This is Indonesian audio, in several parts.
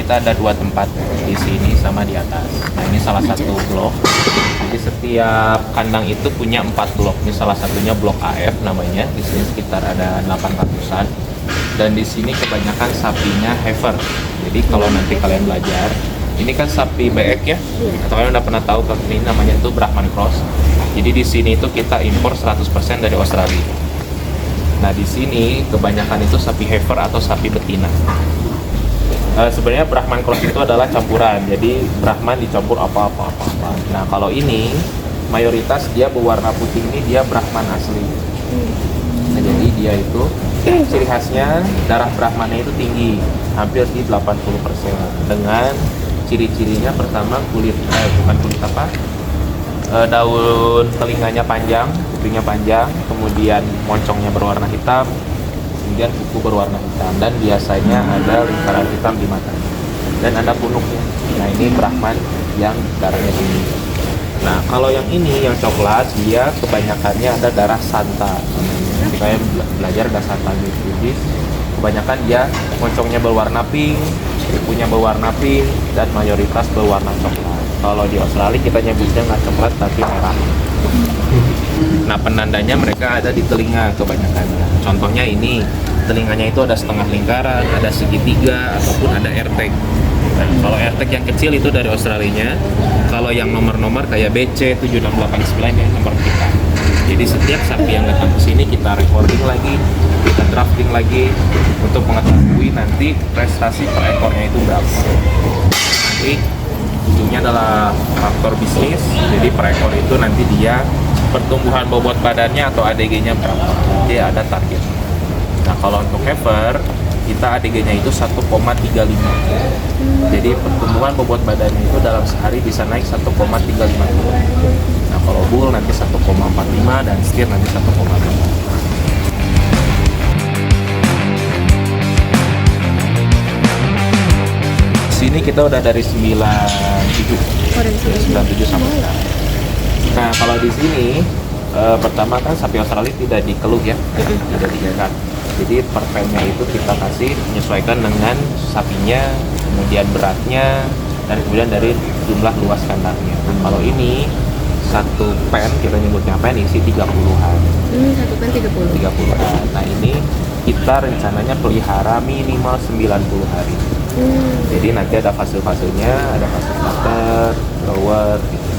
kita ada 2 tempat di sini sama di atas. Nah ini salah satu blok. Jadi setiap kandang itu punya 4 blok. Ini salah satunya blok AF namanya. Di sini sekitar ada 800-an. Dan di sini kebanyakan sapinya heifer. Jadi kalau nanti kalian belajar, ini kan sapi BX ya. Atau kalian udah pernah tahu kan ini namanya itu Brahman Cross. Jadi di sini itu kita impor 100% dari Australia. Nah di sini kebanyakan itu sapi heifer atau sapi betina. Sebenarnya Brahman Cross itu adalah campuran, jadi Brahman dicampur apa-apa. Nah kalau ini mayoritas dia berwarna putih, ini dia Brahman asli. Nah jadi dia itu ciri khasnya darah Brahmannya itu tinggi, hampir di 80%. Dengan ciri-cirinya pertama daun telinganya panjang, kupingnya panjang, kemudian moncongnya berwarna hitam, kemudian kuku berwarna hitam, dan biasanya ada lingkaran hitam di matanya, dan ada punuknya. Nah ini Brahman yang darahnya tinggi. Nah kalau yang ini yang coklat, dia kebanyakannya ada darah Santa. Jadi kalian belajar darah Santa gitu. Jadi kebanyakan dia moncongnya berwarna pink, kukunya berwarna pink, dan mayoritas berwarna coklat. Kalau di Australia kita nyebutnya nggak coklat tapi merah. Nah penandanya mereka ada di telinga kebanyakan. Contohnya ini, telinganya itu ada setengah lingkaran, ada segitiga, ataupun ada AirTag. Nah, kalau AirTag yang kecil itu dari Australianya. Kalau yang nomor-nomor kayak BC 7689 yang nomor kita. Jadi setiap sapi yang datang ke sini kita recording lagi, kita drafting lagi untuk mengetahui nanti prestasi per ekornya itu berapa. Nanti ujungnya adalah faktor bisnis. Jadi per ekor itu nanti dia pertumbuhan bobot badannya atau ADG-nya berapa. Jadi ada target. Nah kalau untuk heifer kita ADG-nya itu 1,35. Jadi pertumbuhan bobot badannya itu dalam sehari bisa naik 1,35 kilo. Nah kalau bull nanti 1,45 dan steer nanti 1,5. Sini kita udah dari 97 sampai sekarang. Nah kalau di sini pertama kan sapi Australia tidak dikeluh ya, tidak digerak. Jadi per pennya itu kita kasih menyesuaikan dengan sapinya, kemudian beratnya, dan kemudian dari jumlah luas kandangnya. Nah kalau ini satu pen, kita nyebutnya pen, isi 30-an. Satu pen 30-an. Nah ini kita rencananya pelihara minimal 90 hari. Jadi nanti ada fase-fasenya, ada fase starter, lower gitu.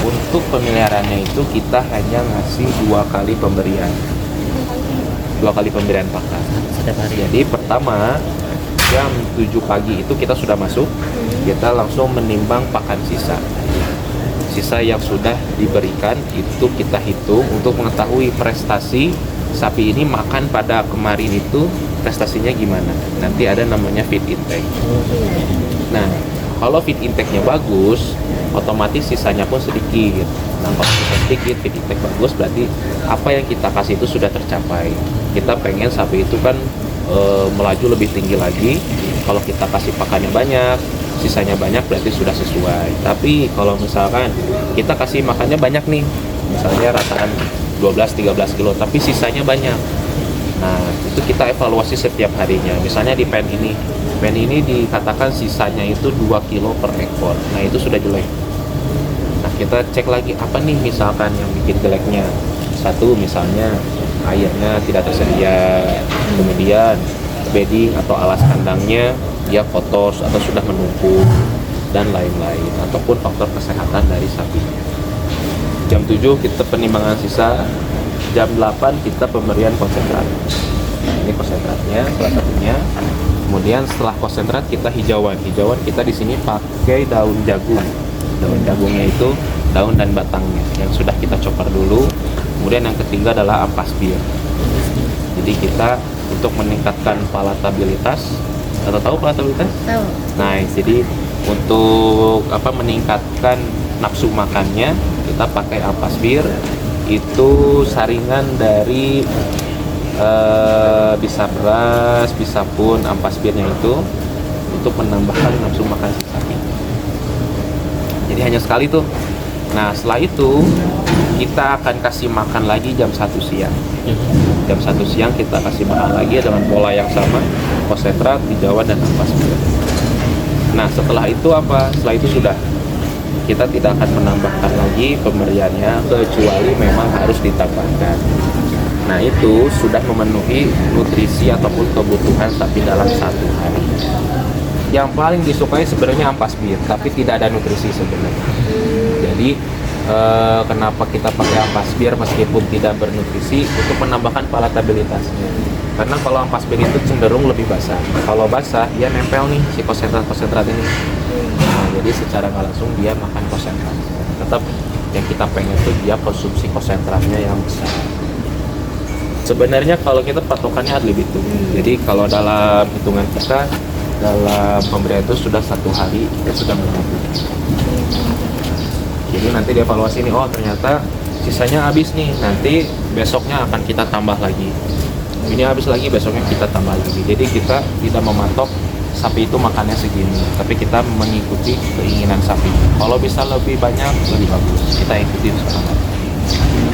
Untuk pemeliharaannya itu kita hanya ngasih 2 kali pemberian. 2 kali pemberian pakan setiap hari. Jadi pertama jam 7 pagi itu kita sudah masuk, kita langsung menimbang pakan sisa. Sisa yang sudah diberikan itu kita hitung untuk mengetahui prestasi sapi ini makan pada kemarin itu prestasinya gimana. Nanti ada namanya feed intake. Nah, kalau feed intake-nya bagus, otomatis sisanya pun sedikit. Nah, kalau sisa sedikit, feed intake bagus, berarti apa yang kita kasih itu sudah tercapai. Kita pengen sapi itu kan melaju lebih tinggi lagi. Kalau kita kasih pakannya banyak, sisanya banyak, berarti sudah sesuai. Tapi kalau misalkan kita kasih makannya banyak nih, misalnya rataan 12-13 kilo, tapi sisanya banyak. Nah, itu kita evaluasi setiap harinya. Misalnya di pen ini dikatakan sisanya itu 2 kilo per ekor. Nah, itu sudah jelek. Nah, kita cek lagi apa nih misalkan yang bikin jeleknya. Satu, misalnya airnya tidak tersedia. Kemudian bedding atau alas kandangnya dia kotor atau sudah menumpuk dan lain-lain, ataupun faktor kesehatan dari sapinya. Jam 7 kita penimbangan sisa, jam 8 kita pemberian konsentrat. Nah, ini konsentratnya salah satunya. Kemudian setelah konsentrat kita hijauan kita di sini pakai daun jagung. Daun jagungnya itu daun dan batangnya yang sudah kita copar dulu. Kemudian yang ketiga adalah ampas bir. Jadi kita untuk meningkatkan palatabilitas, atau tahu palatabilitas? Tahu. Nah, jadi untuk meningkatkan nafsu makannya, kita pakai ampas bir. Itu saringan dari bisa beras, bisa pun ampas birnya itu untuk menambahkan nafsu makan si sapi. Jadi hanya sekali tuh. Nah setelah itu kita akan kasih makan lagi jam 1 siang. Jam 1 siang kita kasih makan lagi dengan pola yang sama, konsentrat, hijauan, dan ampas bir. Nah setelah itu apa? Setelah itu sudah kita tidak akan menambahkan lagi pemberiannya kecuali memang harus ditambahkan. Nah itu sudah memenuhi nutrisi ataupun kebutuhan sapi dalam 1 hari. Yang paling disukai sebenarnya ampas bir, tapi tidak ada nutrisi sebenarnya. Jadi kenapa kita pakai ampas bir meskipun tidak bernutrisi untuk menambahkan palatabilitasnya. Karena kalau ampas bir itu cenderung lebih basah. Kalau basah dia nempel nih si konsentrat ini. Nah, jadi secara nggak langsung dia makan konsentrat. Tetap yang kita pengen tuh dia konsumsi konsentratnya yang besar. Sebenarnya kalau kita patokannya ad libitum. Jadi kalau dalam hitungan kita dalam pemberian itu sudah 1 hari kita sudah menunggu. Jadi nanti dievaluasi nih, oh ternyata sisanya habis nih, nanti besoknya akan kita tambah lagi. Ini habis lagi, besoknya kita tambah lagi. Jadi kita tidak mematok sapi itu makannya segini, tapi kita mengikuti keinginan sapi. Kalau bisa lebih banyak, lebih bagus. Kita ikutin semangat.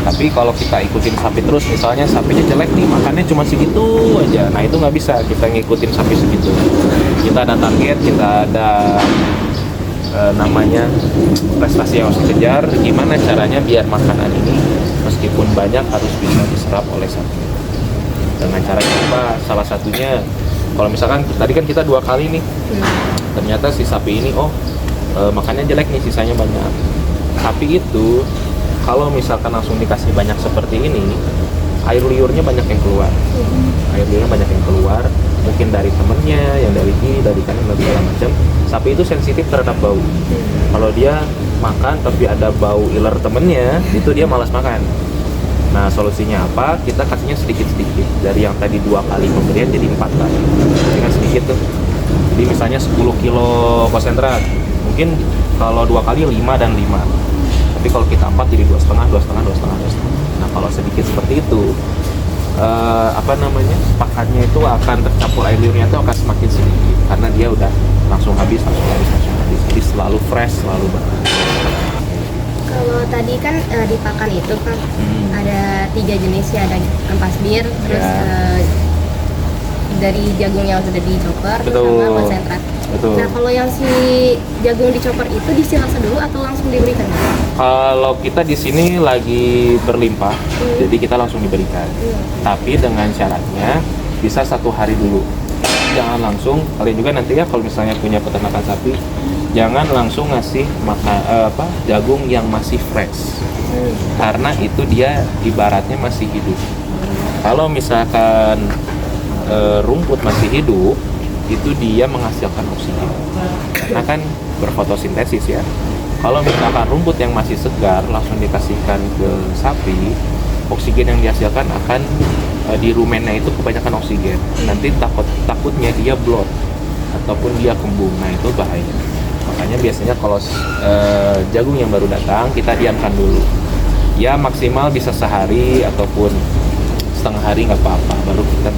Tapi kalau kita ikutin sapi terus, misalnya sapinya jelek nih, makannya cuma segitu aja. Nah itu nggak bisa kita ngikutin sapi segitu. Kita ada target, kita ada namanya prestasi yang harus dikejar. Gimana caranya biar makanan ini meskipun banyak harus bisa diserap oleh sapi. Dengan cara apa? Salah satunya, kalau misalkan tadi kan kita 2 kali nih, ternyata si sapi ini makannya jelek nih, sisanya banyak. Sapi itu kalau misalkan langsung dikasih banyak seperti ini, air liurnya banyak yang keluar. Air liurnya banyak yang keluar, mungkin dari temennya, yang dari kiri, dari kanan, dan segala macam. Sapi itu sensitif terhadap bau. Kalau dia makan tapi ada bau iler temennya, itu dia malas makan. Nah solusinya apa? Kita kasihnya sedikit-sedikit. Dari yang tadi 2 kali pemberian jadi 4 kali. Dengan sedikit tuh. Jadi misalnya 10 kilo konsentrat, mungkin kalau 2 kali 5 dan 5. Tapi kalau kita 4 jadi 2,5, 2,5, 2,5, 2,5. Nah kalau sedikit seperti itu, pakannya itu akan tercampur air liurnya itu akan semakin sedikit karena dia udah langsung habis. Jadi selalu fresh, selalu baru. Kalau tadi kan di pakan itu kan ada 3 jenis ya, ada ampas bir, terus dari jagung yang sudah dicoper, sama konsentrat. Betul. Nah kalau yang si jagung dicoper itu disilase dulu atau langsung diberikan? Kalau kita di sini lagi berlimpah, jadi kita langsung diberikan. Tapi dengan syaratnya bisa 1 hari dulu. Jangan langsung. Kalian juga nanti ya kalau misalnya punya peternakan sapi, jangan langsung ngasih jagung yang masih fresh. Karena itu dia ibaratnya masih hidup. Kalau misalkan rumput masih hidup, itu dia menghasilkan oksigen karena kan berfotosintesis ya. Kalau misalkan rumput yang masih segar langsung dikasihkan ke sapi, oksigen yang dihasilkan akan di rumennya itu kebanyakan oksigen. Nanti takutnya dia bloat ataupun dia kembung. Nah itu bahaya. Makanya biasanya kalau jagung yang baru datang kita diamkan dulu. Ya maksimal bisa sehari ataupun setengah hari nggak apa-apa, baru kita